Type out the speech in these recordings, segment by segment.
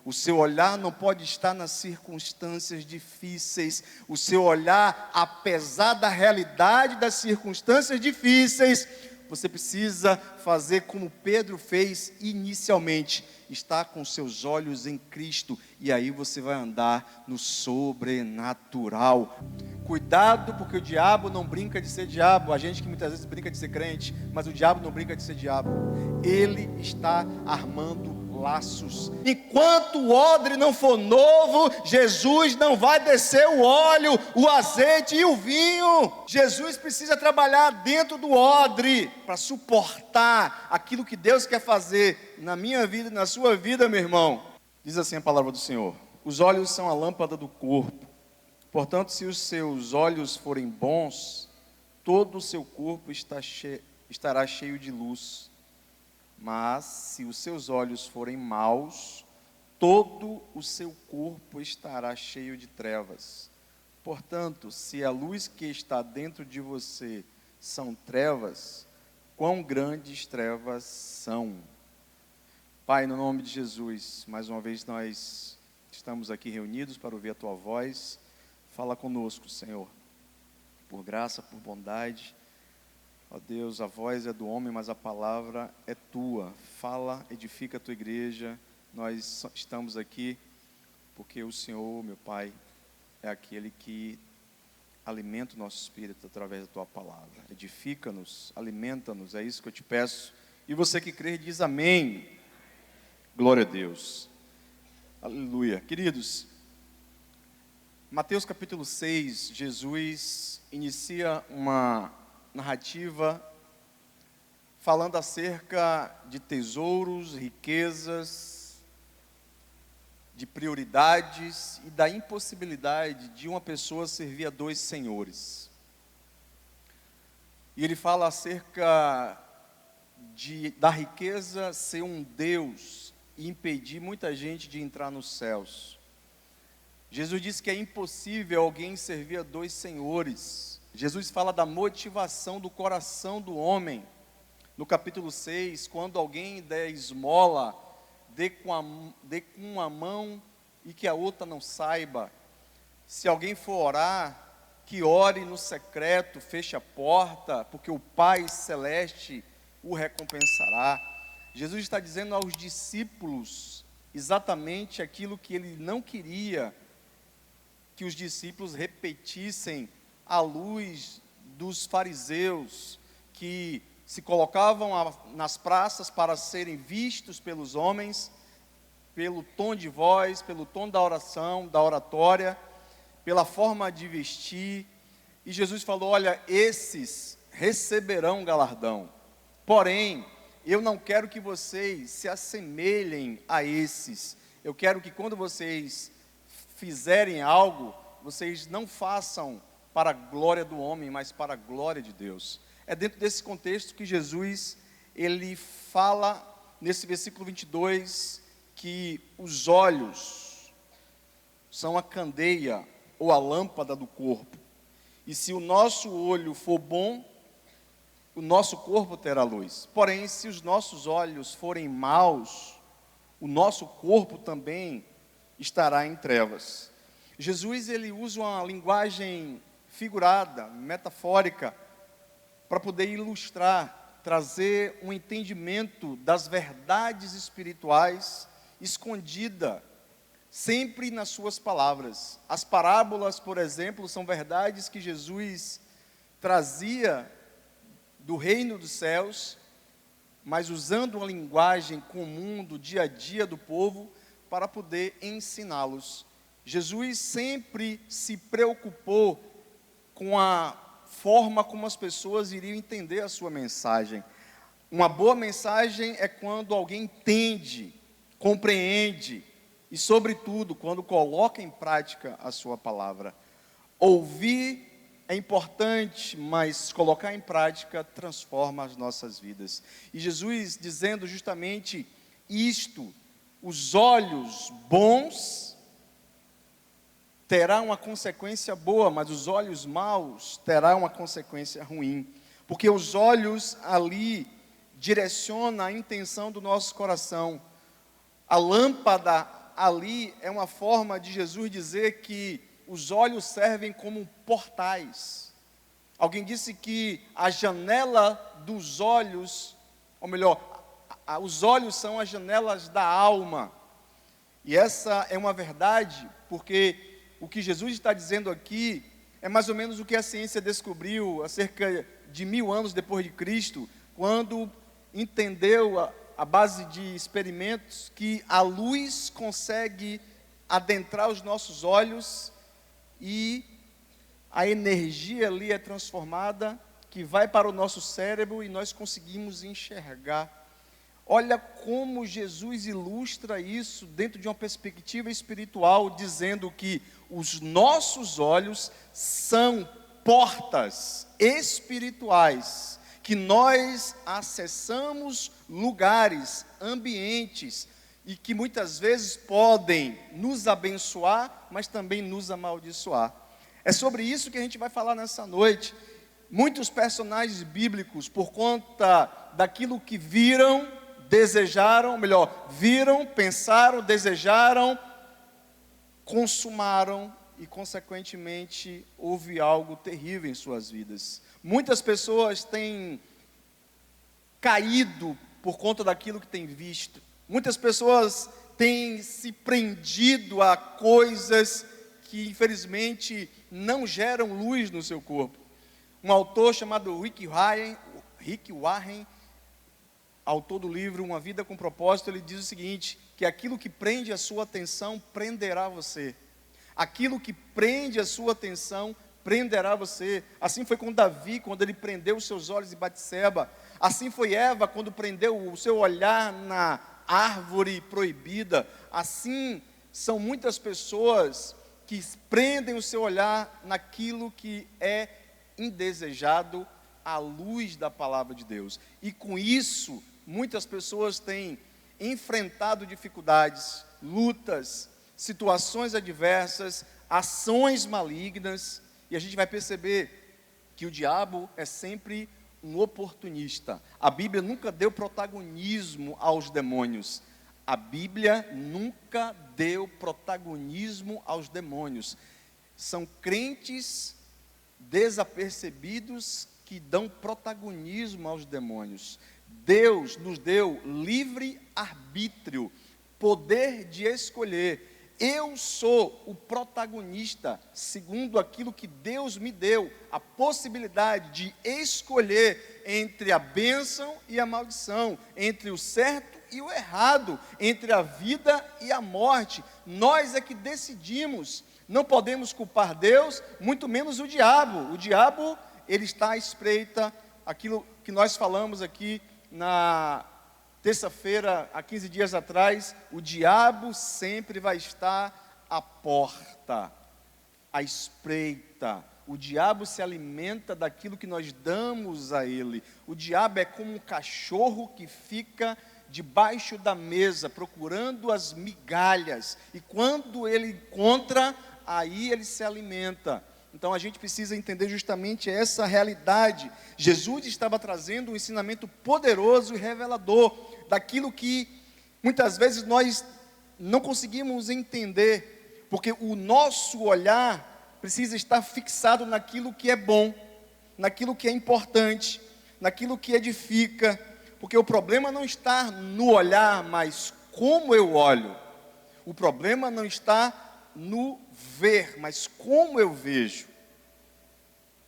O seu olhar não pode estar nas circunstâncias difíceis. O seu olhar, apesar da realidade das circunstâncias difíceis, você precisa fazer como Pedro fez inicialmente, estar com seus olhos em Cristo, e aí você vai andar no sobrenatural. Cuidado, porque o diabo não brinca de ser diabo. A gente que muitas vezes brinca de ser crente, mas o diabo não brinca de ser diabo. Ele está armando laços. Enquanto o odre não for novo, Jesus não vai descer o óleo, o azeite e o vinho. Jesus precisa trabalhar dentro do odre para suportar aquilo que Deus quer fazer na minha vida e na sua vida, meu irmão. Diz assim a palavra do Senhor: os olhos são a lâmpada do corpo. Portanto, se os seus olhos forem bons, todo o seu corpo estará cheio de luz. Mas se os seus olhos forem maus, todo o seu corpo estará cheio de trevas. Portanto, se a luz que está dentro de você são trevas, quão grandes trevas são. Pai, no nome de Jesus, mais uma vez nós estamos aqui reunidos para ouvir a Tua voz. Fala conosco, Senhor, por graça, por bondade. Ó Deus, a voz é do homem, mas a palavra é Tua. Fala, edifica a Tua igreja. Nós estamos aqui porque o Senhor, meu Pai, é aquele que alimenta o nosso espírito através da Tua palavra. Edifica-nos, alimenta-nos, é isso que eu te peço. E você que crê diz amém. Glória a Deus. Aleluia. Queridos, Mateus capítulo 6, Jesus inicia uma narrativa falando acerca de tesouros, riquezas, de prioridades e da impossibilidade de uma pessoa servir a dois senhores. E ele fala acerca da riqueza ser um Deus e impedir muita gente de entrar nos céus. Jesus disse que é impossível alguém servir a dois senhores. Jesus fala da motivação do coração do homem. No capítulo 6, quando alguém der esmola, dê com uma mão e que a outra não saiba. Se alguém for orar, que ore no secreto, feche a porta, porque o Pai Celeste o recompensará. Jesus está dizendo aos discípulos exatamente aquilo que ele não queria que os discípulos repetissem à luz dos fariseus, que se colocavam nas praças para serem vistos pelos homens, pelo tom de voz, pelo tom da oração, da oratória, pela forma de vestir. E Jesus falou: olha, esses receberão galardão. Porém, eu não quero que vocês se assemelhem a esses. Eu quero que quando vocês fizerem algo, vocês não façam para a glória do homem, mas para a glória de Deus. É dentro desse contexto que Jesus, ele fala nesse versículo 22, que os olhos são a candeia ou a lâmpada do corpo. E se o nosso olho for bom, o nosso corpo terá luz. Porém, se os nossos olhos forem maus, o nosso corpo também estará em trevas. Jesus, ele usa uma linguagem figurada, metafórica, para poder ilustrar, trazer um entendimento das verdades espirituais escondida sempre nas suas palavras. As parábolas, por exemplo, são verdades que Jesus trazia do reino dos céus, mas usando uma linguagem comum do dia a dia do povo para poder ensiná-los. Jesus sempre se preocupou com a forma como as pessoas iriam entender a sua mensagem. Uma boa mensagem é quando alguém entende, compreende e, sobretudo, quando coloca em prática a sua palavra. Ouvir é importante, mas colocar em prática transforma as nossas vidas. E Jesus dizendo justamente isto: os olhos bons terão uma consequência boa, mas os olhos maus terão uma consequência ruim. Porque os olhos ali direcionam a intenção do nosso coração. A lâmpada ali é uma forma de Jesus dizer que os olhos servem como portais. Alguém disse que a janela dos olhos, ou melhor, os olhos são as janelas da alma. E essa é uma verdade, porque o que Jesus está dizendo aqui é mais ou menos o que a ciência descobriu há cerca de 1000 anos depois de Cristo, quando entendeu a base de experimentos que a luz consegue adentrar os nossos olhos e a energia ali é transformada, que vai para o nosso cérebro e nós conseguimos enxergar. Olha como Jesus ilustra isso dentro de uma perspectiva espiritual, dizendo que os nossos olhos são portas espirituais, que nós acessamos lugares, ambientes, e que muitas vezes podem nos abençoar, mas também nos amaldiçoar. É sobre isso que a gente vai falar nessa noite. Muitos personagens bíblicos, por conta daquilo que viram, desejaram, melhor, viram, pensaram, desejaram, consumaram e, consequentemente, houve algo terrível em suas vidas. Muitas pessoas têm caído por conta daquilo que têm visto. Muitas pessoas têm se prendido a coisas que, infelizmente, não geram luz no seu corpo. Um autor chamado Rick Warren, autor do livro Uma Vida com Propósito, ele diz o seguinte, que aquilo que prende a sua atenção prenderá você. Aquilo que prende a sua atenção prenderá você. Assim foi com Davi, quando ele prendeu os seus olhos em Batseba. Assim foi Eva, quando prendeu o seu olhar na árvore proibida. Assim são muitas pessoas que prendem o seu olhar naquilo que é indesejado à luz da palavra de Deus. E com isso, muitas pessoas têm enfrentado dificuldades, lutas, situações adversas, ações malignas, e a gente vai perceber que o diabo é sempre um oportunista. A Bíblia nunca deu protagonismo aos demônios. A Bíblia nunca deu protagonismo aos demônios. São crentes desapercebidos que dão protagonismo aos demônios. Deus nos deu livre arbítrio, poder de escolher. Eu sou o protagonista, segundo aquilo que Deus me deu, a possibilidade de escolher entre a bênção e a maldição, entre o certo e o errado, entre a vida e a morte. Nós é que decidimos. Não podemos culpar Deus, muito menos o diabo. O diabo, ele está à espreita. Aquilo que nós falamos aqui na terça-feira, há 15 dias atrás, o diabo sempre vai estar à porta, à espreita. O diabo se alimenta daquilo que nós damos a ele. O diabo é como um cachorro que fica debaixo da mesa, procurando as migalhas. E quando ele encontra, aí ele se alimenta. Então a gente precisa entender justamente essa realidade. Jesus estava trazendo um ensinamento poderoso e revelador daquilo que muitas vezes nós não conseguimos entender, porque o nosso olhar precisa estar fixado naquilo que é bom, naquilo que é importante, naquilo que edifica, porque o problema não está no olhar, mas como eu olho. O problema não está no ver, mas como eu vejo.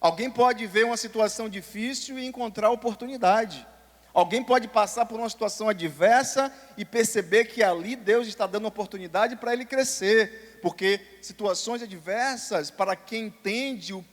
Alguém pode ver uma situação difícil e encontrar oportunidade. Alguém pode passar por uma situação adversa e perceber que ali Deus está dando oportunidade para ele crescer. Porque situações adversas, para quem entende o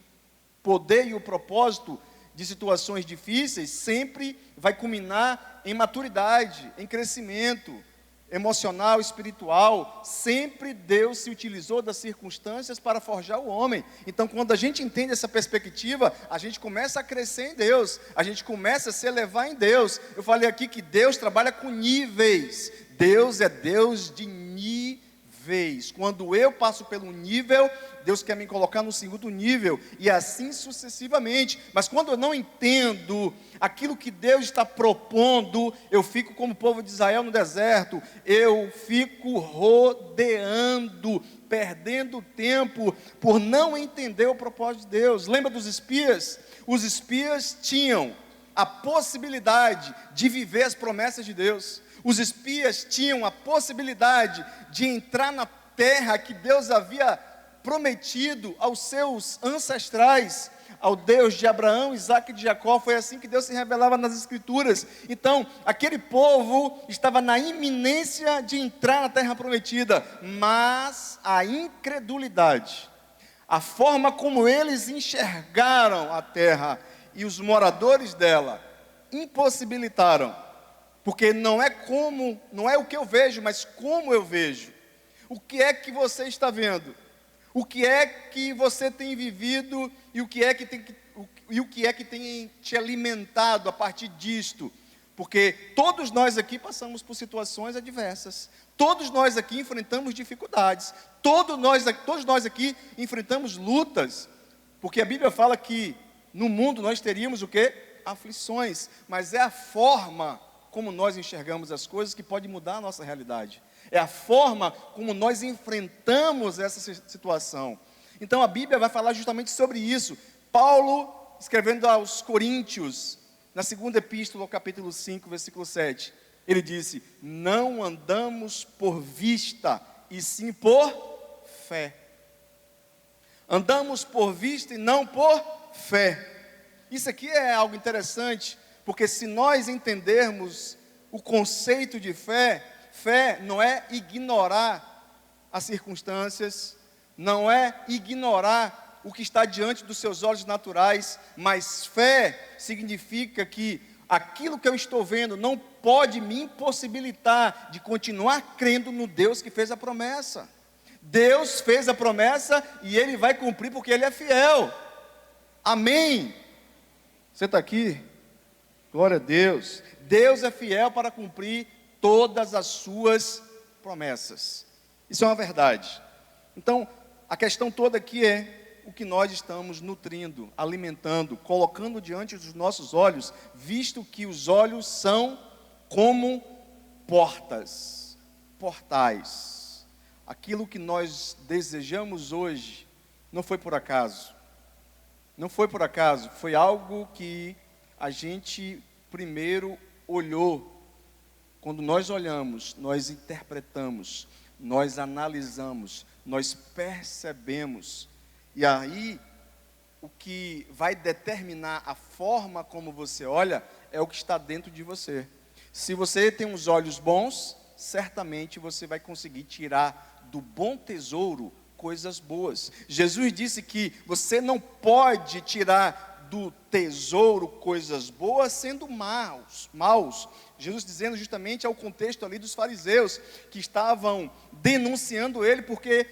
poder e o propósito de situações difíceis, sempre vai culminar em maturidade, em crescimento emocional, espiritual. Sempre Deus se utilizou das circunstâncias para forjar o homem. Então, quando a gente entende essa perspectiva, a gente começa a crescer em Deus, a gente começa a se elevar em Deus. Eu falei aqui que Deus trabalha com níveis. Deus é Deus de níveis. vez. Quando eu passo pelo nível, Deus quer me colocar no segundo nível, e assim sucessivamente. Mas quando eu não entendo aquilo que Deus está propondo, eu fico como o povo de Israel no deserto, eu fico rodeando, perdendo tempo, por não entender o propósito de Deus. Lembra dos espias? Os espias tinham a possibilidade de viver as promessas de Deus. Os espias tinham a possibilidade de entrar na terra que Deus havia prometido aos seus ancestrais, ao Deus de Abraão, Isaque e de Jacó. Foi assim que Deus se revelava nas Escrituras. Então, aquele povo estava na iminência de entrar na terra prometida, mas a incredulidade, a forma como eles enxergaram a terra e os moradores dela, impossibilitaram. Porque não é o que eu vejo, mas como eu vejo. O que é que você está vendo? O que é que você tem vivido e o que é que tem te alimentado a partir disto? Porque todos nós aqui passamos por situações adversas. Todos nós aqui enfrentamos dificuldades. Todos nós aqui enfrentamos lutas. Porque a Bíblia fala que no mundo nós teríamos o quê? Aflições. Mas é a forma como nós enxergamos as coisas que pode mudar a nossa realidade. É a forma como nós enfrentamos essa situação. Então a Bíblia vai falar justamente sobre isso. Paulo, escrevendo aos Coríntios, na segunda epístola, capítulo 5, versículo 7, ele disse: não andamos por vista, e sim por fé. Andamos por vista e não por fé. Isso aqui é algo interessante, porque se nós entendermos o conceito de fé, fé não é ignorar as circunstâncias, não é ignorar o que está diante dos seus olhos naturais, mas fé significa que aquilo que eu estou vendo não pode me impossibilitar de continuar crendo no Deus que fez a promessa. Deus fez a promessa e Ele vai cumprir porque Ele é fiel. Amém? Você está aqui? Glória a Deus. Deus é fiel para cumprir todas as suas promessas. Isso é uma verdade. Então, a questão toda aqui é o que nós estamos nutrindo, alimentando, colocando diante dos nossos olhos, visto que os olhos são como portais. Aquilo que nós desejamos hoje não foi por acaso. Não foi por acaso, foi algo que a gente primeiro olhou. Quando nós olhamos, nós interpretamos, nós analisamos, nós percebemos. E aí, o que vai determinar a forma como você olha é o que está dentro de você. Se você tem uns olhos bons, certamente você vai conseguir tirar do bom tesouro coisas boas. Jesus disse que você não pode tirar do tesouro coisas boas sendo maus. Jesus dizendo justamente ao contexto ali dos fariseus, que estavam denunciando ele, porque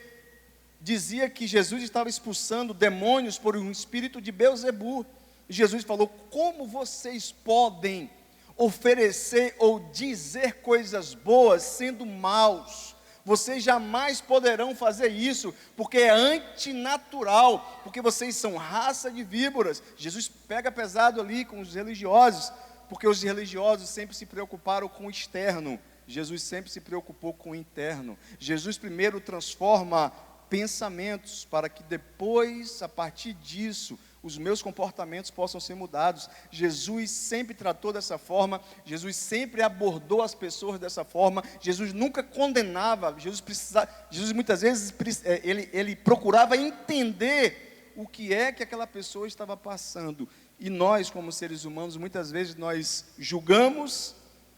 dizia que Jesus estava expulsando demônios por um espírito de Beelzebu. Jesus falou: como vocês podem oferecer ou dizer coisas boas sendo maus? Vocês jamais poderão fazer isso, porque é antinatural, porque vocês são raça de víboras. Jesus pega pesado ali com os religiosos, porque os religiosos sempre se preocuparam com o externo, Jesus sempre se preocupou com o interno. Jesus primeiro transforma pensamentos, para que depois, a partir disso, os meus comportamentos possam ser mudados. Jesus sempre tratou dessa forma, Jesus sempre abordou as pessoas dessa forma, Jesus nunca condenava, Jesus muitas vezes, ele procurava entender o que é que aquela pessoa estava passando. E nós, como seres humanos, muitas vezes nós julgamos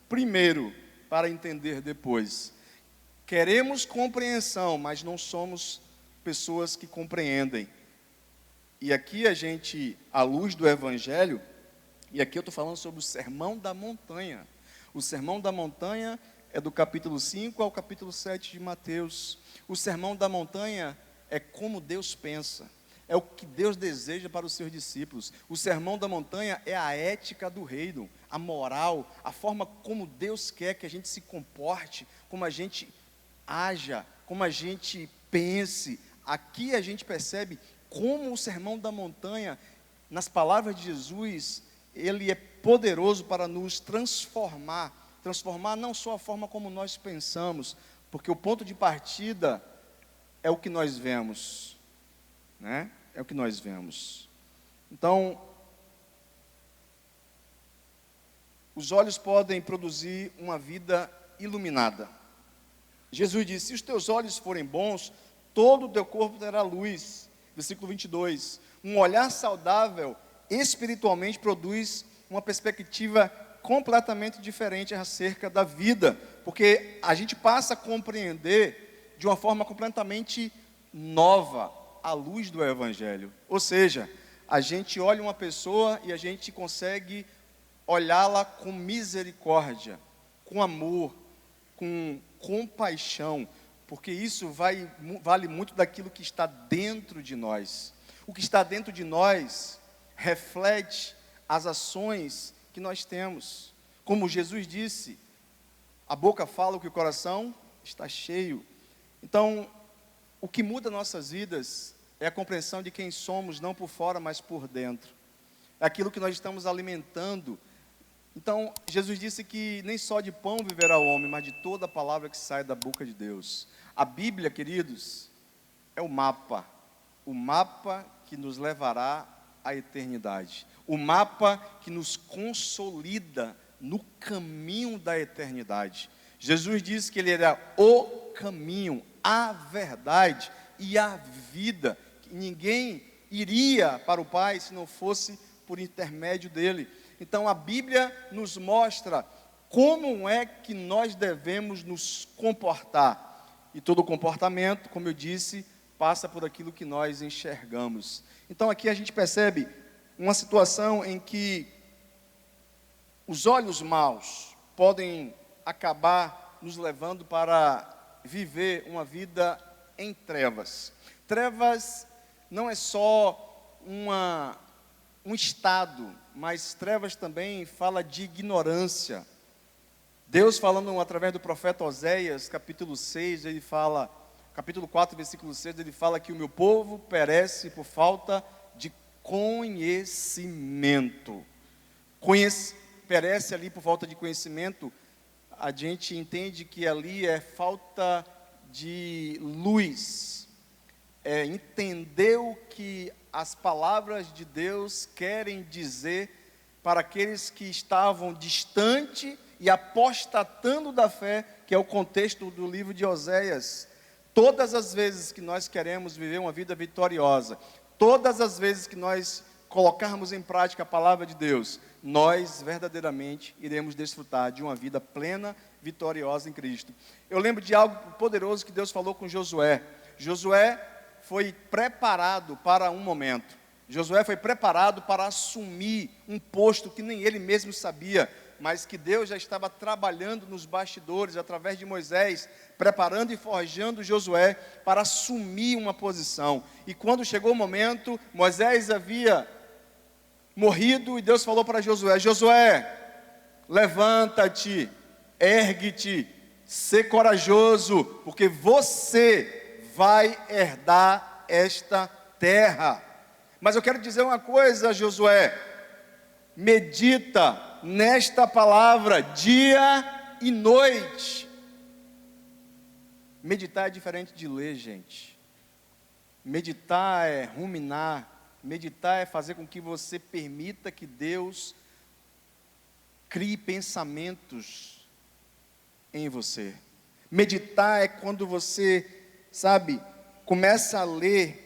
primeiro, para entender depois. Queremos compreensão, mas não somos pessoas que compreendem. E aqui a gente, à luz do Evangelho, e aqui eu estou falando sobre o Sermão da Montanha. O Sermão da Montanha é do capítulo 5 ao capítulo 7 de Mateus. O Sermão da Montanha é como Deus pensa, é o que Deus deseja para os seus discípulos. O Sermão da Montanha é a ética do reino, a moral, a forma como Deus quer que a gente se comporte, como a gente haja, como a gente pense. Aqui a gente percebe como o Sermão da Montanha, nas palavras de Jesus, ele é poderoso para nos transformar não só a forma como nós pensamos, porque o ponto de partida é o que nós vemos, né? É o que nós vemos. Então, os olhos podem produzir uma vida iluminada. Jesus disse: se os teus olhos forem bons, todo o teu corpo terá luz. Versículo 22. Um olhar saudável, espiritualmente, produz uma perspectiva completamente diferente acerca da vida, porque a gente passa a compreender de uma forma completamente nova à luz do Evangelho. Ou seja, a gente olha uma pessoa e a gente consegue olhá-la com misericórdia, com amor, com compaixão, porque isso vale muito daquilo que está dentro de nós. O que está dentro de nós reflete as ações que nós temos. Como Jesus disse, a boca fala o que o coração está cheio. Então, o que muda nossas vidas é a compreensão de quem somos, não por fora, mas por dentro. É aquilo que nós estamos alimentando. Então, Jesus disse que nem só de pão viverá o homem, mas de toda a palavra que sai da boca de Deus. A Bíblia, queridos, é o mapa que nos levará à eternidade. O mapa que nos consolida no caminho da eternidade. Jesus disse que ele era o caminho, a verdade e a vida. Ninguém iria para o Pai se não fosse por intermédio dele. Então a Bíblia nos mostra como é que nós devemos nos comportar. E todo comportamento, como eu disse, passa por aquilo que nós enxergamos. Então aqui a gente percebe uma situação em que os olhos maus podem acabar nos levando para viver uma vida em trevas. Trevas não é só um estado, mas trevas também fala de ignorância. Deus falando através do profeta Oséias, capítulo 6, ele fala, capítulo 4, versículo 6, ele fala que o meu povo perece por falta de conhecimento. Perece ali por falta de conhecimento, a gente entende que ali é falta de luz, é entender o que as palavras de Deus querem dizer para aqueles que estavam distante e apostatando da fé, que é o contexto do livro de Oséias. Todas as vezes que nós queremos viver uma vida vitoriosa, todas as vezes que nós colocarmos em prática a palavra de Deus, nós verdadeiramente iremos desfrutar de uma vida plena, vitoriosa em Cristo. Eu lembro de algo poderoso que Deus falou com Josué. Josué foi preparado para um momento. Josué foi preparado para assumir um posto que nem ele mesmo sabia, mas que Deus já estava trabalhando nos bastidores, através de Moisés, preparando e forjando Josué para assumir uma posição. E quando chegou o momento, Moisés havia morrido, e Deus falou para Josué: Josué, levanta-te, ergue-te, sê corajoso, porque você vai herdar esta terra. Mas eu quero dizer uma coisa, Josué: medita nesta palavra dia e noite. Meditar é diferente de ler, gente. Meditar é ruminar. Meditar é fazer com que você permita que Deus crie pensamentos em você. Meditar é quando você, começa a ler,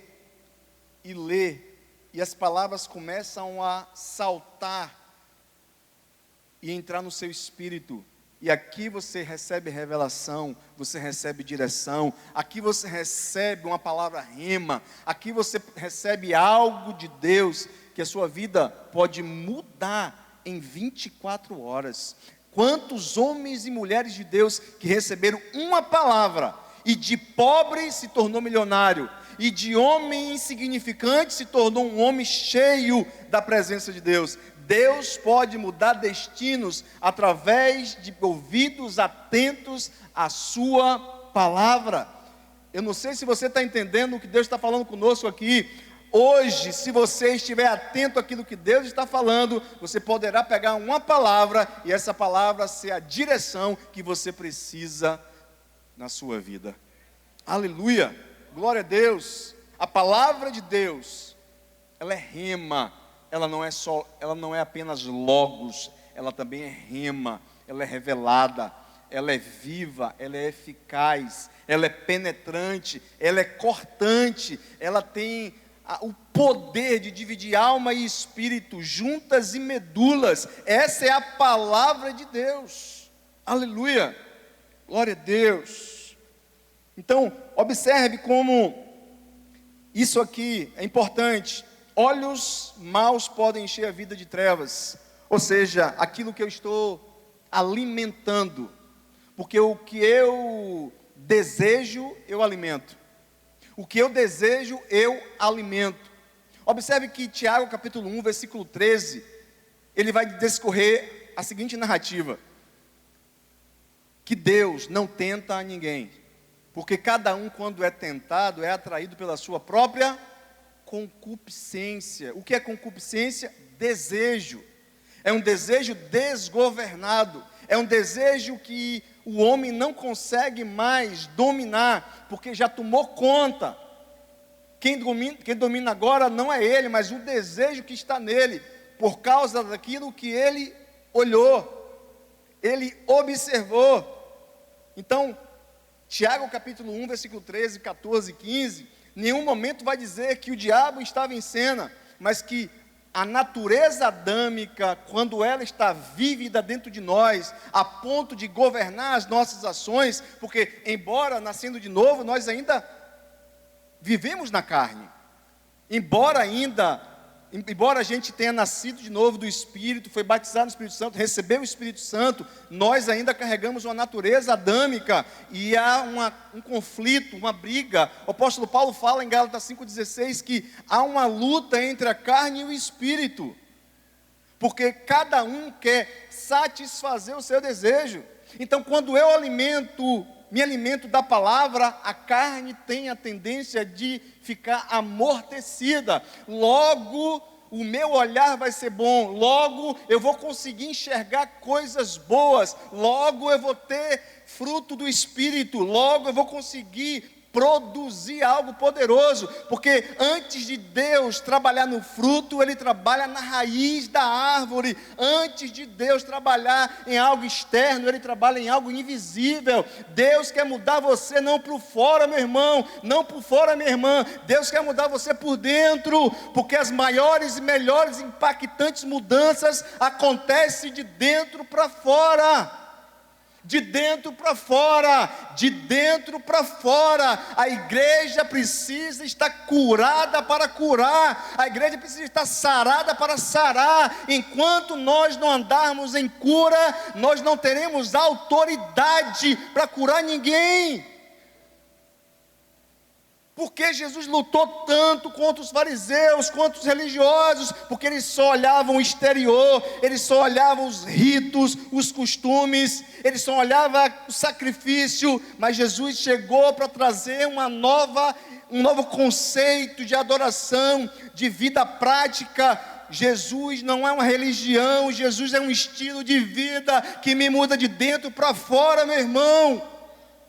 e as palavras começam a saltar e entrar no seu espírito. E aqui você recebe revelação, você recebe direção, aqui você recebe uma palavra rema, aqui você recebe algo de Deus, que a sua vida pode mudar em 24 horas. Quantos homens e mulheres de Deus que receberam uma palavra, e de pobre se tornou milionário, e de homem insignificante se tornou um homem cheio da presença de Deus. Deus pode mudar destinos através de ouvidos atentos à sua palavra. Eu não sei se você está entendendo o que Deus está falando conosco aqui. Hoje, se você estiver atento àquilo que Deus está falando, você poderá pegar uma palavra e essa palavra ser a direção que você precisa na sua vida. Aleluia, glória a Deus. A palavra de Deus, ela é rema, ela não é apenas logos, ela também é rema, ela é revelada, ela é viva, ela é eficaz, ela é penetrante, ela é cortante, ela tem o poder de dividir alma e espírito, juntas e medulas. Essa é a palavra de Deus. Aleluia, glória a Deus. Então, observe como isso aqui é importante. Olhos maus podem encher a vida de trevas, ou seja, aquilo que eu estou alimentando, porque o que eu desejo, eu alimento. O que eu desejo, eu alimento. Observe que Tiago capítulo 1, versículo 13, ele vai discorrer a seguinte narrativa: que Deus não tenta a ninguém, porque cada um, quando é tentado, é atraído pela sua própria concupiscência. O que é concupiscência? Desejo. É um desejo desgovernado. É um desejo que o homem não consegue mais dominar, porque já tomou conta. Quem domina agora não é ele, mas o desejo que está nele, por causa daquilo que ele olhou, ele observou. Então, Tiago capítulo 1, versículo 13, 14 e 15, nenhum momento vai dizer que o diabo estava em cena, mas que a natureza adâmica, quando ela está vívida dentro de nós, a ponto de governar as nossas ações, porque embora nascendo de novo, nós ainda vivemos na carne, embora a gente tenha nascido de novo do Espírito, foi batizado no Espírito Santo, recebeu o Espírito Santo, nós ainda carregamos uma natureza adâmica, e há um conflito, uma briga. O apóstolo Paulo fala em Gálatas 5,16 que há uma luta entre a carne e o Espírito, porque cada um quer satisfazer o seu desejo. Então, quando eu me alimento da palavra, a carne tem a tendência de ficar amortecida. Logo, o meu olhar vai ser bom. Logo, eu vou conseguir enxergar coisas boas. Logo, eu vou ter fruto do Espírito. Logo, eu vou conseguir produzir algo poderoso, porque antes de Deus trabalhar no fruto, Ele trabalha na raiz da árvore. Antes de Deus trabalhar em algo externo, Ele trabalha em algo invisível. Deus quer mudar você não por fora, meu irmão, não por fora, minha irmã. Deus quer mudar você por dentro, porque as maiores e melhores impactantes mudanças acontecem de dentro para fora. De dentro para fora, de dentro para fora. A igreja precisa estar curada para curar, a igreja precisa estar sarada para sarar. Enquanto nós não andarmos em cura, nós não teremos autoridade para curar ninguém. Porque Jesus lutou tanto contra os fariseus, contra os religiosos? Porque eles só olhavam o exterior, eles só olhavam os ritos, os costumes, eles só olhavam o sacrifício. Mas Jesus chegou para trazer um novo conceito de adoração, de vida prática. Jesus não é uma religião, Jesus é um estilo de vida que me muda de dentro para fora, meu irmão.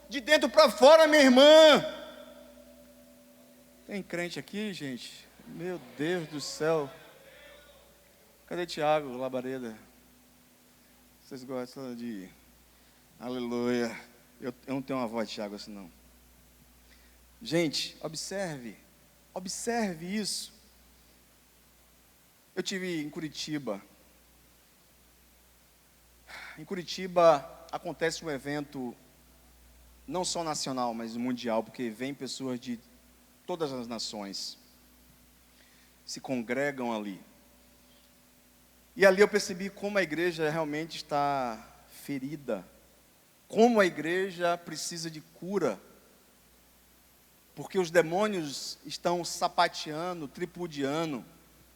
De dentro para fora, minha irmã. Tem crente aqui, gente? Meu Deus do céu. Cadê Tiago, Labareda? Vocês gostam de... Aleluia. Eu não tenho uma voz de Tiago assim, não. Gente, observe isso. Eu estive em Curitiba. Em Curitiba acontece um evento, não só nacional, mas mundial, porque vem pessoas de todas as nações se congregam ali. E ali eu percebi como a igreja realmente está ferida, como a igreja precisa de cura, porque os demônios estão sapateando, tripudiando,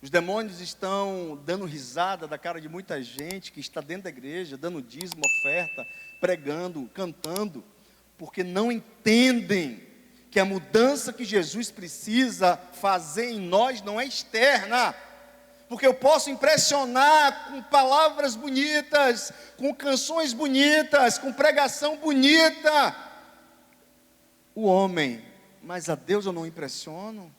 os demônios estão dando risada da cara de muita gente que está dentro da igreja, dando dízimo, oferta, pregando, cantando, porque não entendem que a mudança que Jesus precisa fazer em nós não é externa, porque eu posso impressionar com palavras bonitas, com canções bonitas, com pregação bonita, o homem, mas a Deus eu não impressiono.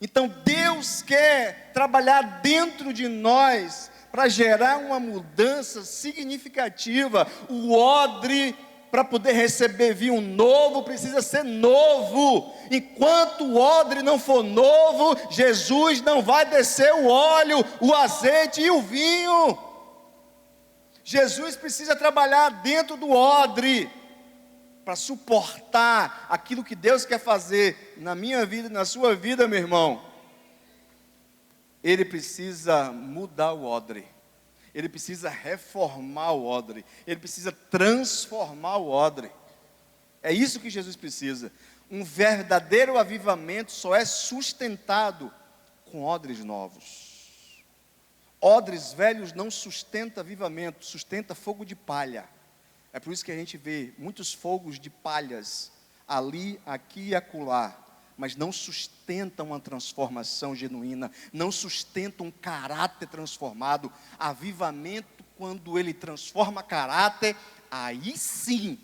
Então Deus quer trabalhar dentro de nós para gerar uma mudança significativa. O odre, para poder receber vinho novo, precisa ser novo. Enquanto o odre não for novo, Jesus não vai descer o óleo, o azeite e o vinho. Jesus precisa trabalhar dentro do odre para suportar aquilo que Deus quer fazer na minha vida e na sua vida, meu irmão. Ele precisa mudar o odre, ele precisa reformar o odre, ele precisa transformar o odre. É isso que Jesus precisa. Um verdadeiro avivamento só é sustentado com odres novos. Odres velhos não sustenta avivamento, sustenta fogo de palha. É por isso que a gente vê muitos fogos de palhas ali, aqui e acolá, mas não sustentam uma transformação genuína, não sustentam um caráter transformado. Avivamento, quando ele transforma caráter, aí sim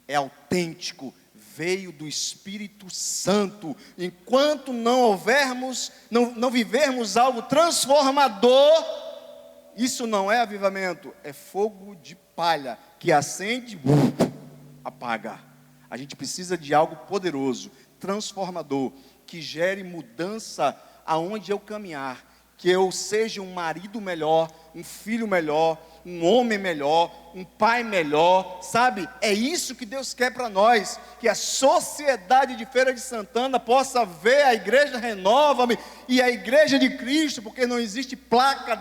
é autêntico, veio do Espírito Santo. Enquanto não vivermos algo transformador, isso não é avivamento, é fogo de palha, que acende, apaga. A gente precisa de algo poderoso, transformador, que gere mudança aonde eu caminhar, que eu seja um marido melhor, um filho melhor, um homem melhor, um pai melhor, sabe? É isso que Deus quer para nós, que a sociedade de Feira de Santana possa ver a igreja Renova-me e a igreja de Cristo, porque não existe placa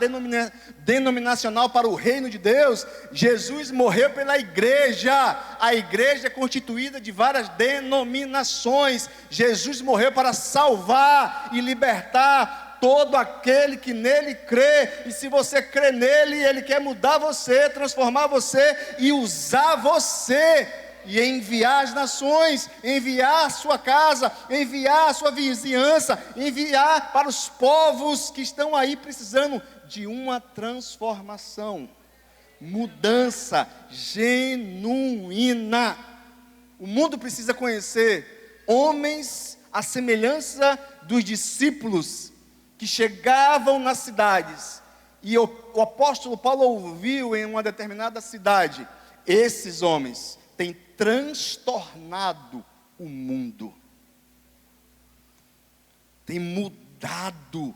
denominacional para o reino de Deus. Jesus morreu pela igreja, a igreja é constituída de várias denominações. Jesus morreu para salvar e libertar todo aquele que nele crê. E se você crê nele, ele quer mudar você, transformar você e usar você, e enviar as nações, enviar a sua casa, enviar a sua vizinhança, enviar para os povos que estão aí precisando de uma transformação, mudança genuína. O mundo precisa conhecer homens à semelhança dos discípulos que chegavam nas cidades, e o apóstolo Paulo ouviu em uma determinada cidade: esses homens têm transtornado o mundo, têm mudado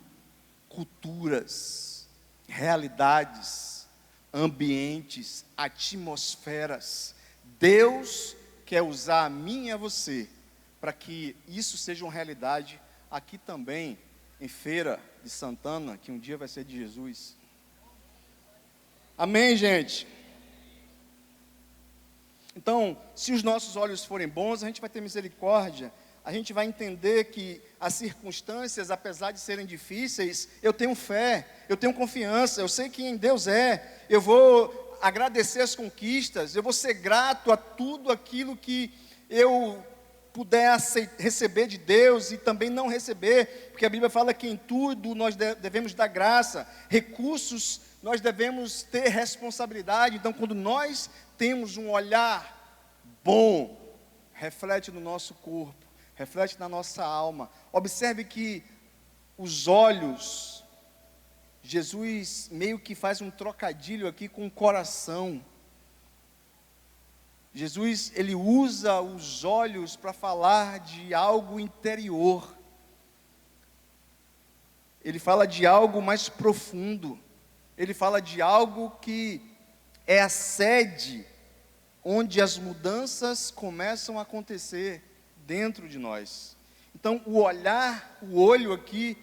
culturas, realidades, ambientes, atmosferas. Deus quer usar a mim e a você, para que isso seja uma realidade aqui também, em Feira de Santana, que um dia vai ser de Jesus. Amém, gente? Então, se os nossos olhos forem bons, a gente vai ter misericórdia, a gente vai entender que as circunstâncias, apesar de serem difíceis, eu tenho fé, eu tenho confiança, eu sei que em Deus eu vou agradecer as conquistas, eu vou ser grato a tudo aquilo que eu puder receber de Deus e também não receber, porque a Bíblia fala que em tudo nós devemos dar graça, recursos nós devemos ter responsabilidade. Então, quando nós temos um olhar bom, reflete no nosso corpo, reflete na nossa alma. Observe que os olhos, Jesus meio que faz um trocadilho aqui com o coração. Jesus, ele usa os olhos para falar de algo interior. Ele fala de algo mais profundo. Ele fala de algo que é a sede onde as mudanças começam a acontecer dentro de nós. Então, o olho aqui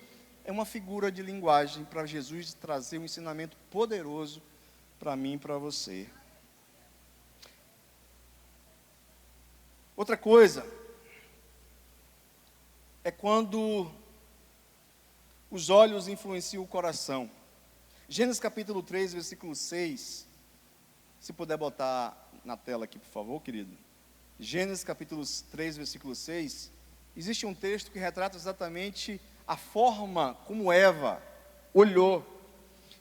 é uma figura de linguagem para Jesus trazer um ensinamento poderoso para mim e para você. Outra coisa é quando os olhos influenciam o coração. Gênesis capítulo 3, versículo 6. Se puder botar na tela aqui, por favor, querido. Gênesis capítulo 3, versículo 6. existe um texto que retrata exatamente a forma como Eva olhou.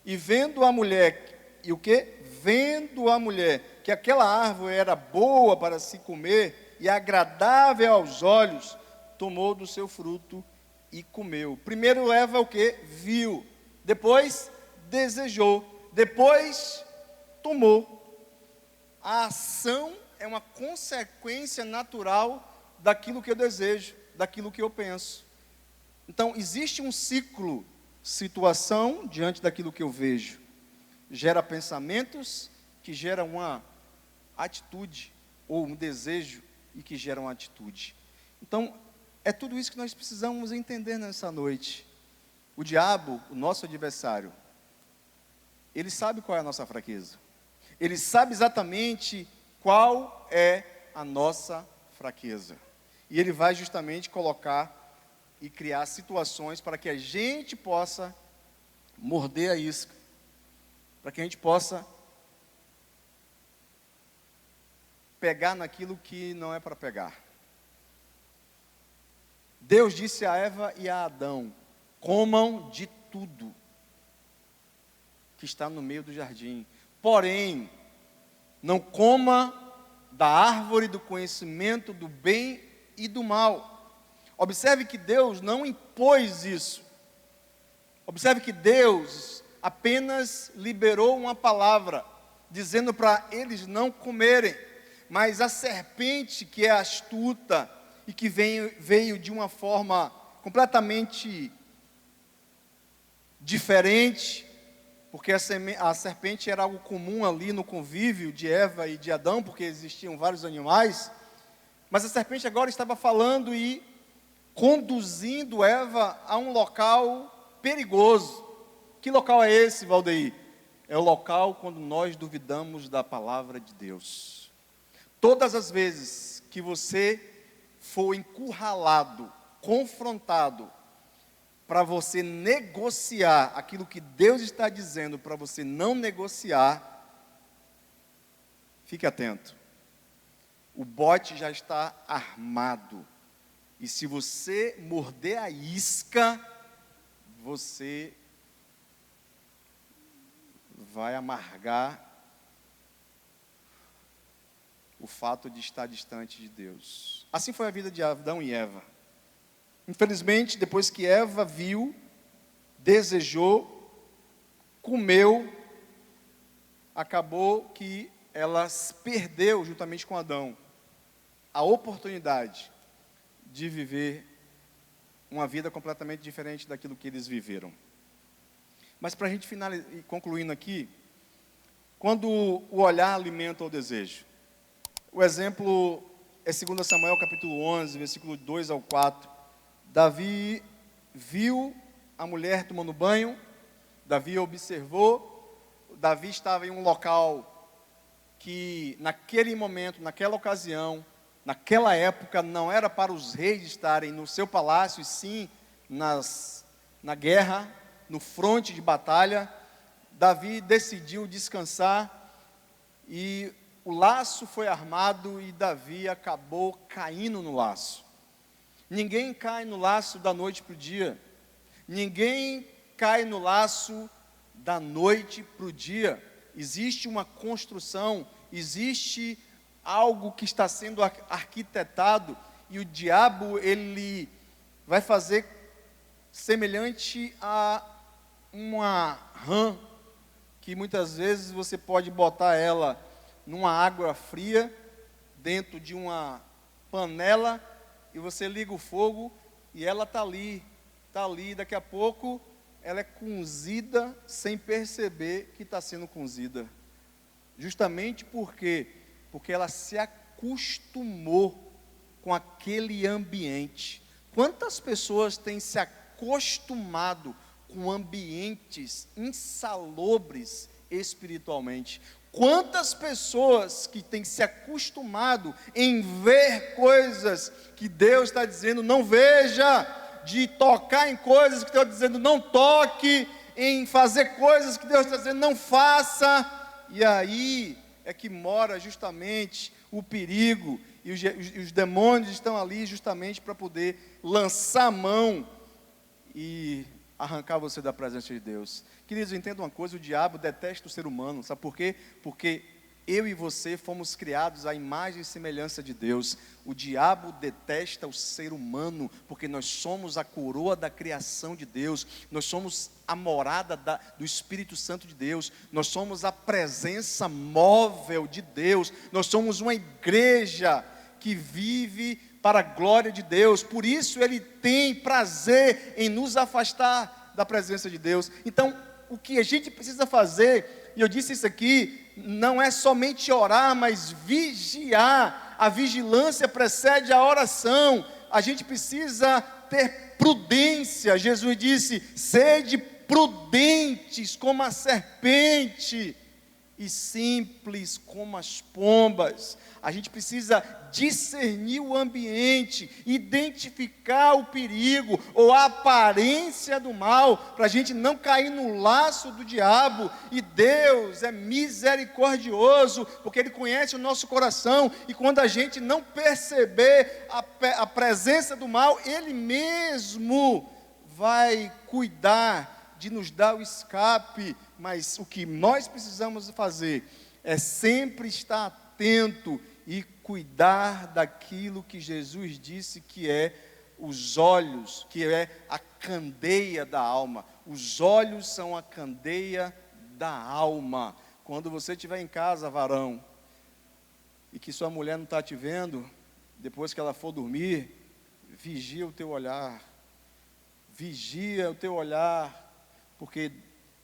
E vendo a mulher, e o quê? Vendo a mulher, que aquela árvore era boa para se comer e agradável aos olhos, tomou do seu fruto e comeu. Primeiro Eva o quê? Viu. Depois desejou. Depois tomou. A ação é uma consequência natural daquilo que eu desejo, daquilo que eu penso. Então, existe um ciclo, situação diante daquilo que eu vejo. Gera pensamentos que geram uma atitude, ou um desejo e que geram uma atitude. Então, é tudo isso que nós precisamos entender nessa noite. O diabo, o nosso adversário, ele sabe qual é a nossa fraqueza. Ele sabe exatamente qual é a nossa fraqueza. E ele vai justamente colocar e criar situações para que a gente possa morder a isca, para que a gente possa pegar naquilo que não é para pegar. Deus disse a Eva e a Adão: comam de tudo que está no meio do jardim, porém, não coma da árvore do conhecimento do bem e do mal. Observe que Deus não impôs isso. Observe que Deus apenas liberou uma palavra, dizendo para eles não comerem. Mas a serpente, que é astuta e que veio de uma forma completamente diferente, porque a serpente era algo comum ali no convívio de Eva e de Adão, porque existiam vários animais, mas a serpente agora estava falando e conduzindo Eva a um local perigoso. Que local é esse, Valdeir? É o local quando nós duvidamos da palavra de Deus. Todas as vezes que você for encurralado, confrontado, para você negociar aquilo que Deus está dizendo para você não negociar, fique atento. O bote já está armado. E se você morder a isca, você vai amargar o fato de estar distante de Deus. Assim foi a vida de Adão e Eva. Infelizmente, depois que Eva viu, desejou, comeu, acabou que ela perdeu, juntamente com Adão, a oportunidade de viver uma vida completamente diferente daquilo que eles viveram. Mas para a gente finalizar, concluindo aqui, quando o olhar alimenta o desejo, o exemplo é 2 Samuel capítulo 11, versículo 2 ao 4. Davi viu a mulher tomando banho, Davi observou, Davi estava em um local que naquele momento, naquela ocasião, naquela época não era para os reis estarem no seu palácio, e sim na guerra, no fronte de batalha. Davi decidiu descansar e o laço foi armado e Davi acabou caindo no laço. Ninguém cai no laço da noite para o dia. Ninguém cai no laço da noite para o dia. Existe uma construção, existe algo que está sendo arquitetado, e o diabo, ele vai fazer semelhante a uma rã, que muitas vezes você pode botar ela numa água fria, dentro de uma panela, e você liga o fogo, e ela está ali, daqui a pouco, ela é cozida, sem perceber que está sendo cozida, justamente porque ela se acostumou com aquele ambiente. Quantas pessoas têm se acostumado com ambientes insalubres espiritualmente? Quantas pessoas que têm se acostumado em ver coisas que Deus está dizendo não veja, de tocar em coisas que Deus está dizendo não toque, em fazer coisas que Deus está dizendo não faça, e aí é que mora justamente o perigo. e os demônios estão ali justamente para poder lançar a mão e arrancar você da presença de Deus. Queridos, entenda uma coisa, o diabo detesta o ser humano, sabe por quê? Porque eu e você fomos criados à imagem e semelhança de Deus. O diabo detesta o ser humano, porque nós somos a coroa da criação de Deus, nós somos a morada do Espírito Santo de Deus, nós somos a presença móvel de Deus, nós somos uma igreja que vive para a glória de Deus. Por isso ele tem prazer em nos afastar da presença de Deus. Então, o que a gente precisa fazer, e eu disse isso aqui, não é somente orar, mas vigiar. A vigilância precede a oração. A gente precisa ter prudência. Jesus disse: sede prudentes como a serpente e simples como as pombas. A gente precisa discernir o ambiente, identificar o perigo ou a aparência do mal, para a gente não cair no laço do diabo. E Deus é misericordioso, porque Ele conhece o nosso coração, e quando a gente não perceber a presença do mal, Ele mesmo vai cuidar de nos dar o escape. Mas o que nós precisamos fazer é sempre estar atento e cuidar daquilo que Jesus disse que é os olhos, que é a candeia da alma. Os olhos são a candeia da alma. Quando você estiver em casa, varão, e que sua mulher não está te vendo, depois que ela for dormir, vigia o teu olhar. Vigia o teu olhar, porque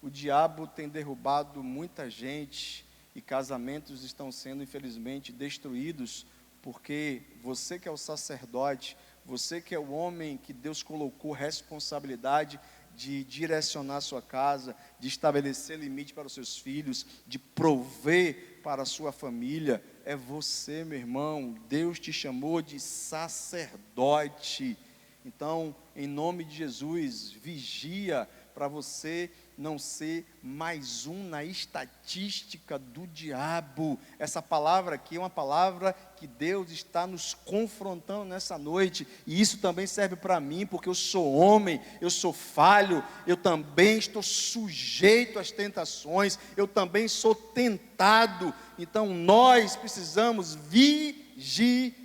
o diabo tem derrubado muita gente e casamentos estão sendo, infelizmente, destruídos, porque você que é o sacerdote, você que é o homem que Deus colocou responsabilidade de direcionar a sua casa, de estabelecer limite para os seus filhos, de prover para a sua família, é você, meu irmão. Deus te chamou de sacerdote. Então, em nome de Jesus, vigia para você não ser mais um na estatística do diabo. Essa palavra aqui é uma palavra que Deus está nos confrontando nessa noite, e isso também serve para mim, porque eu sou homem, eu sou falho, eu também estou sujeito às tentações, eu também sou tentado. Então nós precisamos vigiar.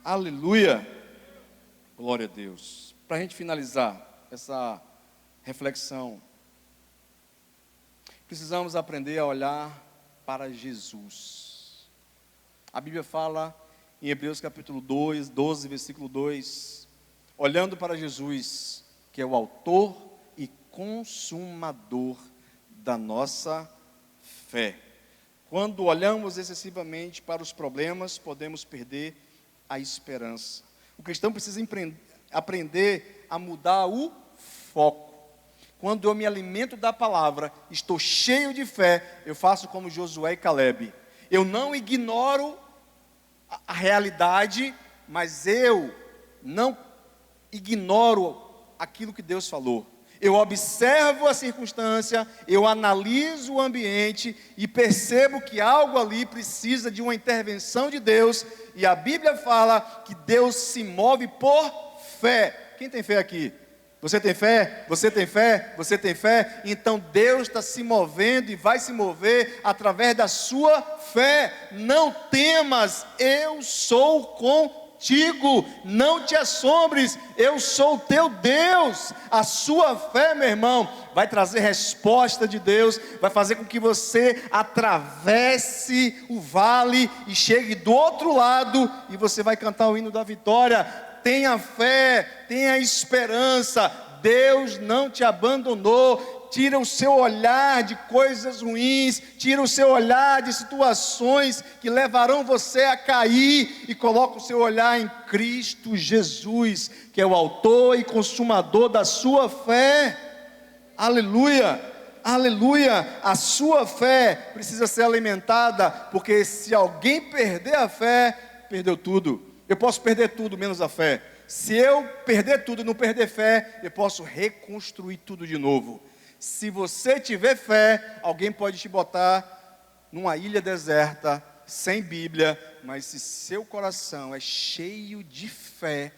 Aleluia, glória a Deus. Para a gente finalizar essa reflexão, precisamos aprender a olhar para Jesus. A Bíblia fala em Hebreus capítulo 12, versículo 2, olhando para Jesus, que é o autor e consumador da nossa fé. Quando olhamos excessivamente para os problemas, podemos perder a esperança. O cristão precisa aprender a mudar o foco. Quando eu me alimento da palavra, estou cheio de fé, eu faço como Josué e Caleb. Eu não ignoro a realidade, mas eu não ignoro aquilo que Deus falou. Eu observo a circunstância, eu analiso o ambiente e percebo que algo ali precisa de uma intervenção de Deus. E a Bíblia fala que Deus se move por fé. Quem tem fé aqui? Você tem fé? Você tem fé? Você tem fé? Então Deus está se movendo e vai se mover através da sua fé. Não temas, eu sou contigo. Não te assombres, eu sou o teu Deus. A sua fé, meu irmão, vai trazer resposta de Deus, vai fazer com que você atravesse o vale e chegue do outro lado, e você vai cantar o hino da vitória. Tenha fé, tenha esperança, Deus não te abandonou. Tira o seu olhar de coisas ruins, tira o seu olhar de situações que levarão você a cair, e coloca o seu olhar em Cristo Jesus, que é o autor e consumador da sua fé. Aleluia, aleluia. A sua fé precisa ser alimentada, porque se alguém perder a fé, perdeu tudo. Eu posso perder tudo menos a fé. Se eu perder tudo e não perder fé, eu posso reconstruir tudo de novo. Se você tiver fé, alguém pode te botar numa ilha deserta, sem Bíblia, Mas se seu coração é cheio de fé,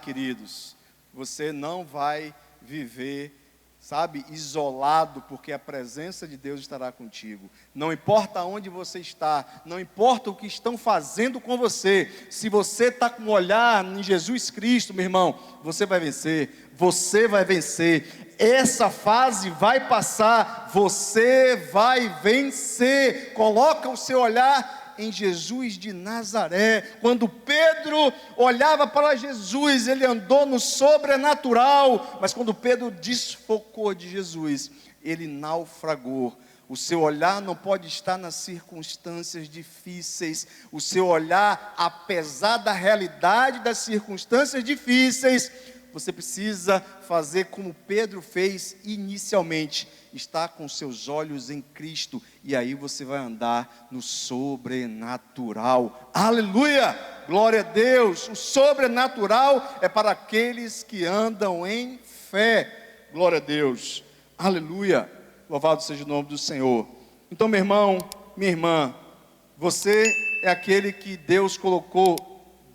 queridos, você não vai viver, sabe, isolado, porque a presença de Deus estará contigo. Não importa onde você está, não importa o que estão fazendo com você, se você está com um olhar em Jesus Cristo, meu irmão, você vai vencer, você vai vencer. Essa fase vai passar, você vai vencer. Coloca o seu olhar em Jesus de Nazaré. Quando Pedro olhava para Jesus, ele andou no sobrenatural, mas quando Pedro desfocou de Jesus, ele naufragou. O seu olhar não pode estar nas circunstâncias difíceis. O seu olhar, apesar da realidade das circunstâncias difíceis, você precisa fazer como Pedro fez inicialmente, estar com seus olhos em Cristo, e aí você vai andar no sobrenatural. Aleluia! Glória a Deus! O sobrenatural é para aqueles que andam em fé. Glória a Deus! Aleluia! Louvado seja o nome do Senhor. Então, meu irmão, minha irmã, você é aquele que Deus colocou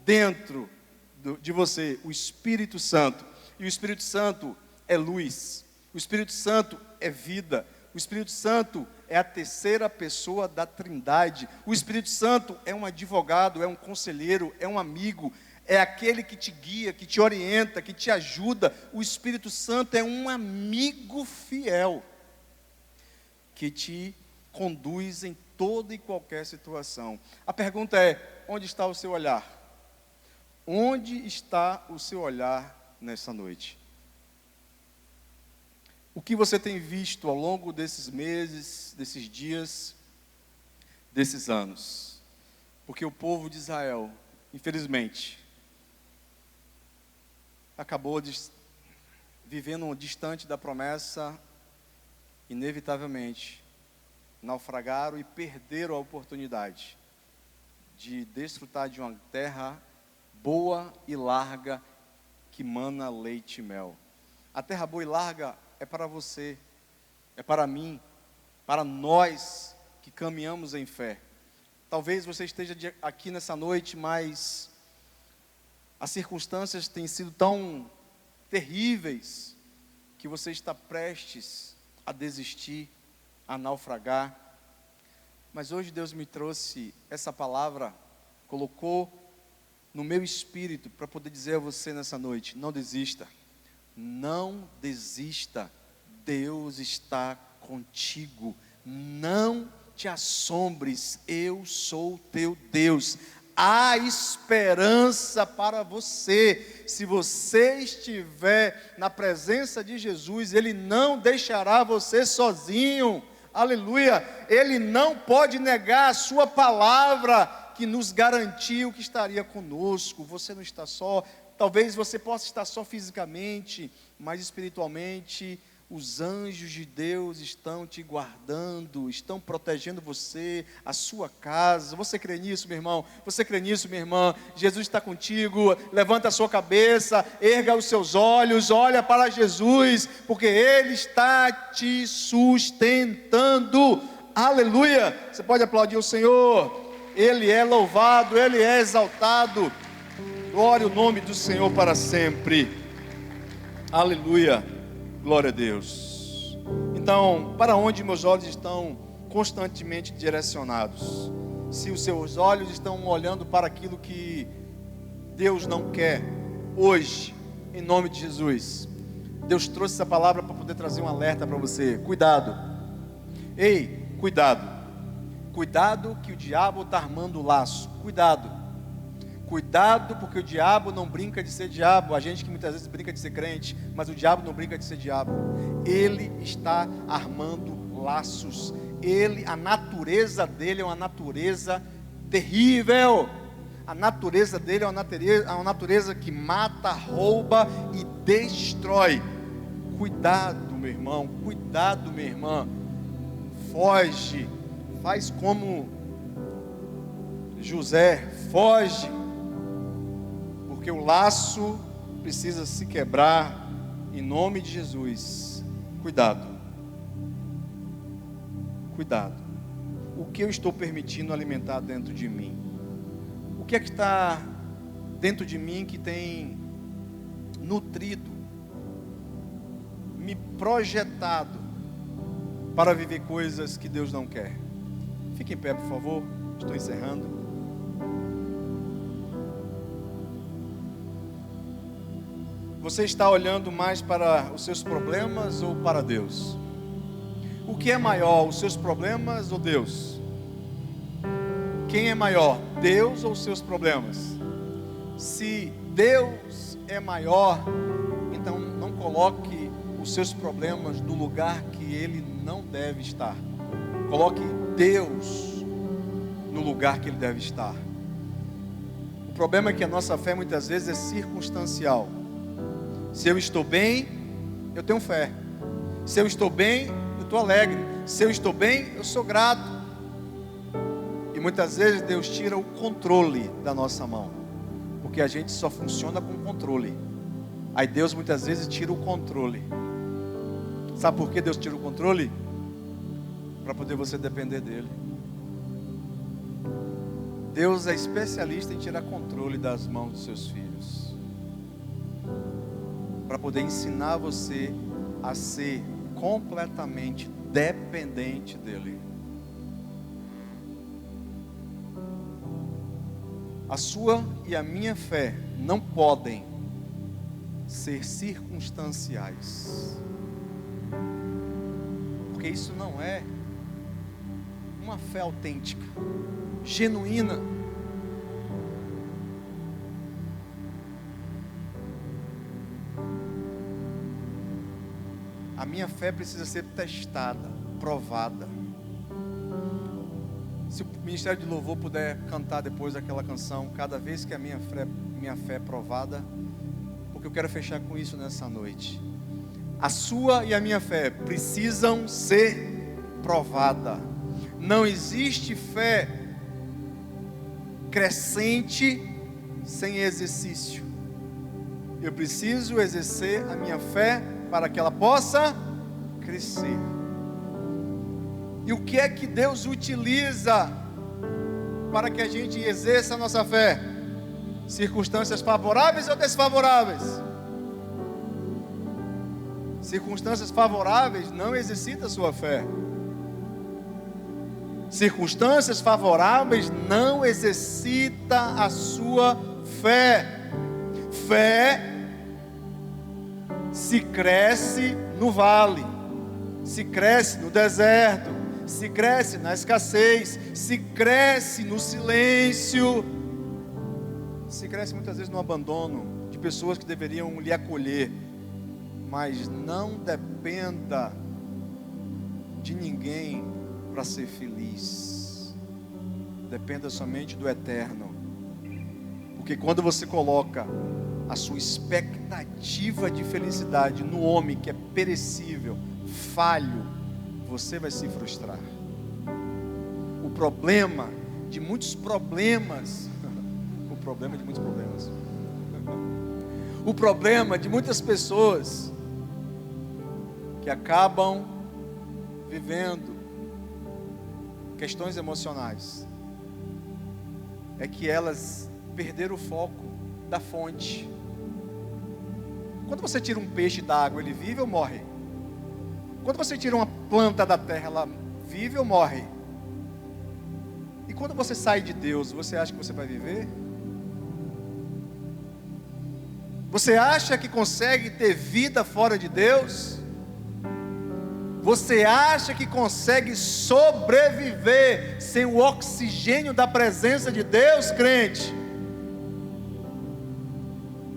dentro de você, o Espírito Santo. E o Espírito Santo é luz, o Espírito Santo é vida, o Espírito Santo é a terceira pessoa da Trindade. O Espírito Santo é um advogado, é um conselheiro, é um amigo, é aquele que te guia, que te orienta, que te ajuda. O Espírito Santo é um amigo fiel, que te conduz em toda e qualquer situação. A pergunta é: onde está o seu olhar? Onde está o seu olhar nessa noite? O que você tem visto ao longo desses meses, desses dias, desses anos? Porque o povo de Israel, infelizmente, acabou vivendo distante da promessa, inevitavelmente, naufragaram e perderam a oportunidade de desfrutar de uma terra boa e larga, que mana leite e mel. A terra boa e larga é para você, é para mim, para nós que caminhamos em fé. Talvez você esteja aqui nessa noite, mas as circunstâncias têm sido tão terríveis que você está prestes a desistir, a naufragar. Mas hoje Deus me trouxe essa palavra, colocou no meu espírito para poder dizer a você nessa noite: não desista, não desista, Deus está contigo, não te assombres, eu sou teu Deus. Há esperança para você. Se você estiver na presença de Jesus, Ele não deixará você sozinho. Aleluia! Ele não pode negar a sua palavra, que nos garantiu que estaria conosco. Você não está só. Talvez você possa estar só fisicamente, mas espiritualmente os anjos de Deus estão te guardando, estão protegendo você, a sua casa. Você crê nisso, meu irmão? Você crê nisso, minha irmã? Jesus está contigo. Levanta a sua cabeça, erga os seus olhos, olha para Jesus, porque Ele está te sustentando. Aleluia! Você pode aplaudir o Senhor. Ele é louvado, Ele é exaltado. Glória o nome do Senhor para sempre. Aleluia. Glória a Deus. Então, para onde meus olhos estão constantemente direcionados? Se os seus olhos estão olhando para aquilo que Deus não quer, hoje, em nome de Jesus, Deus trouxe essa palavra para poder trazer um alerta para você. Cuidado. Ei, cuidado. Cuidado que o diabo está armando o laço. Cuidado. Cuidado, porque o diabo não brinca de ser diabo. A gente que muitas vezes brinca de ser crente, mas o diabo não brinca de ser diabo. Ele está armando laços. A natureza dele é uma natureza terrível. A natureza dele é uma natureza que mata, rouba e destrói. Cuidado, meu irmão. Cuidado, minha irmã. Foge. Faz como José. Foge. Porque o laço precisa se quebrar em nome de Jesus. Cuidado. Cuidado. O que eu estou permitindo alimentar dentro de mim? que é que está dentro de mim que tem nutrido, me projetado para viver coisas que Deus não quer? Fique em pé, por favor. Estou encerrando. Você está olhando mais para os seus problemas ou para Deus? O que é maior, os seus problemas ou Deus? Quem é maior, Deus ou os seus problemas? Se Deus é maior, então não coloque os seus problemas no lugar que Ele não deve estar. Coloque Deus no lugar que Ele deve estar. O problema é que a nossa fé muitas vezes é circunstancial. Se eu estou bem, eu tenho fé. Se eu estou bem, eu estou alegre. Se eu estou bem, eu sou grato. E muitas vezes Deus tira o controle da nossa mão, porque a gente só funciona com controle. Aí Deus muitas vezes tira o controle. Sabe por que Deus tira o controle? Para poder você depender dele. Deus é especialista em tirar controle das mãos dos seus filhos, para poder ensinar você a ser completamente dependente dele. A sua e a minha fé não podem ser circunstanciais, porque isso não é uma fé autêntica, genuína. A minha fé precisa ser testada, provada. Se o Ministério de Louvor puder cantar depois aquela canção, cada vez que a minha fé é provada, porque eu quero fechar com isso nessa noite. A sua e a minha fé precisam ser provada. Não existe fé crescente sem exercício. Eu preciso exercer a minha fé para que ela possa crescer. E o que é que Deus utiliza para que a gente exerça a nossa fé? Circunstâncias favoráveis ou desfavoráveis? Circunstâncias favoráveis não exercita a sua fé. Circunstâncias favoráveis não exercita a sua fé. Fé se cresce no vale, se cresce no deserto, se cresce na escassez, se cresce no silêncio, se cresce muitas vezes no abandono de pessoas que deveriam lhe acolher. Mas não dependa de ninguém para ser feliz. Dependa somente do eterno. Porque quando você coloca a sua expectativa de felicidade no homem que é perecível, falho, você vai se frustrar. O problema de muitos problemas, o problema de muitas pessoas que acabam vivendo questões emocionais é que elas perderam o foco da fonte. Quando você tira um peixe da água, ele vive ou morre? Quando você tira uma planta da terra, ela vive ou morre? E quando você sai de Deus, você acha que você vai viver? Você acha que consegue ter vida fora de Deus? Você acha que consegue sobreviver sem o oxigênio da presença de Deus, crente?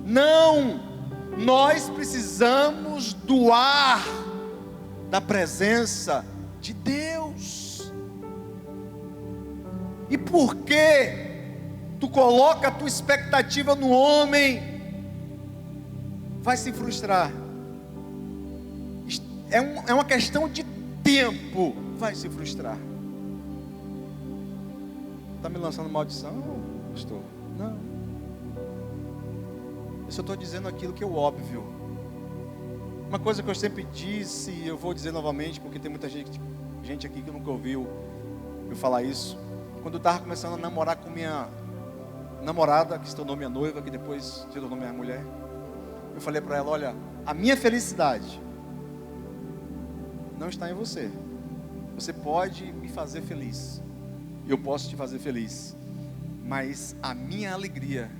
Não! Nós precisamos do ar da presença de Deus. E por que tu coloca a tua expectativa no homem? Vai se frustrar. É uma questão de tempo. Vai se frustrar. Está me lançando maldição, pastor? Não. Eu só estou dizendo aquilo que é o óbvio. Uma coisa que eu sempre disse, e eu vou dizer novamente, porque tem muita gente aqui que nunca ouviu eu falar isso. Quando eu estava começando a namorar com minha namorada, que se tornou minha noiva, que depois se tornou minha mulher. Eu falei para ela: olha, a minha felicidade não está em você. Você pode me fazer feliz, eu posso te fazer feliz, mas a minha alegria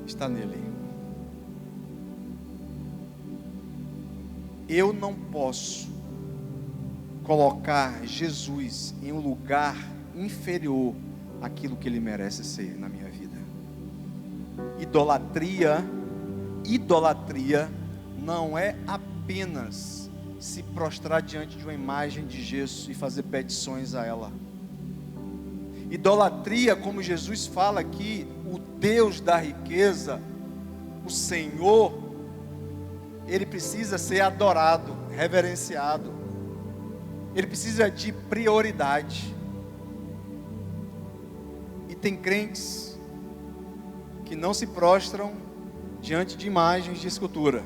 está nele. Eu não posso colocar Jesus em um lugar inferior àquilo que ele merece ser na minha vida. Idolatria não é apenas se prostrar diante de uma imagem de gesso e fazer petições a ela. Idolatria, como Jesus fala aqui, o Deus da riqueza, o Senhor, ele precisa ser adorado, reverenciado. Ele precisa de prioridade. E tem crentes que não se prostram diante de imagens de escultura,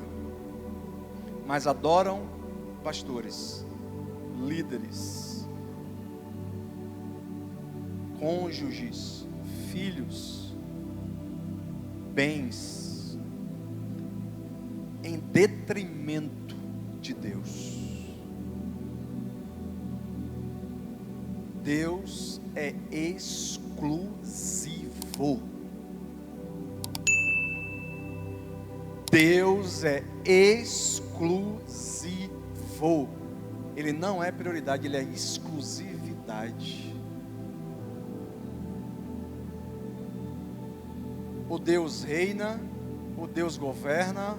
mas adoram pastores, líderes, cônjuges, filhos, bens, em detrimento de Deus. Deus é exclusivo. Deus é exclusivo. Ele não é prioridade, ele é exclusividade. O Deus reina, o Deus governa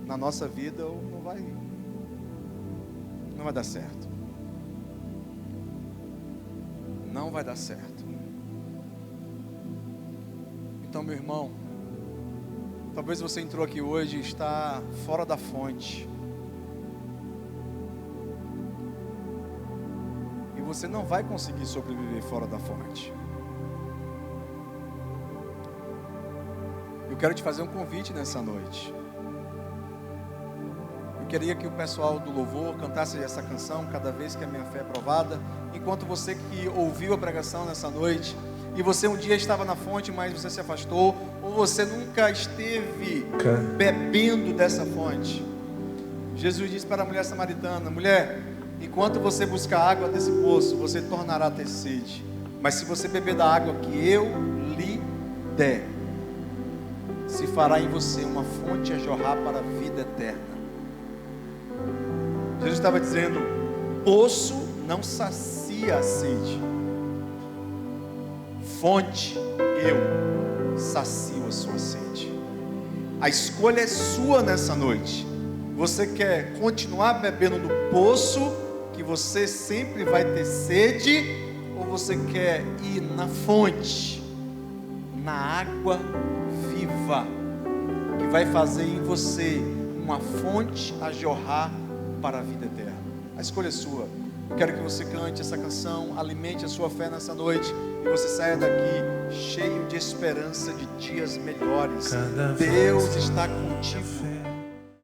na nossa vida, ou não vai dar certo. Não vai dar certo. Então, meu irmão, talvez você entrou aqui hoje e está fora da fonte. E você não vai conseguir sobreviver fora da fonte. Eu quero te fazer um convite nessa noite. Eu queria que o pessoal do louvor cantasse essa canção, Cada Vez Que a Minha Fé é Provada. Enquanto você que ouviu a pregação nessa noite, e você um dia estava na fonte, mas você se afastou, ou você nunca esteve bebendo dessa fonte. Jesus disse para a mulher samaritana: mulher, enquanto você buscar água desse poço, você tornará a ter sede. Mas se você beber da água que eu lhe der, se fará em você uma fonte a jorrar para a vida eterna. Jesus estava dizendo: poço não sacia a sede, fonte, eu sacio a sua sede. A escolha é sua nessa noite. Você quer continuar bebendo do poço que você sempre vai ter sede, ou você quer ir na fonte, na água viva, que vai fazer em você uma fonte a jorrar para a vida eterna? A escolha é sua. Eu quero que você cante essa canção, alimente a sua fé nessa noite, e você saia daqui cheio de esperança de dias melhores. Deus está contigo.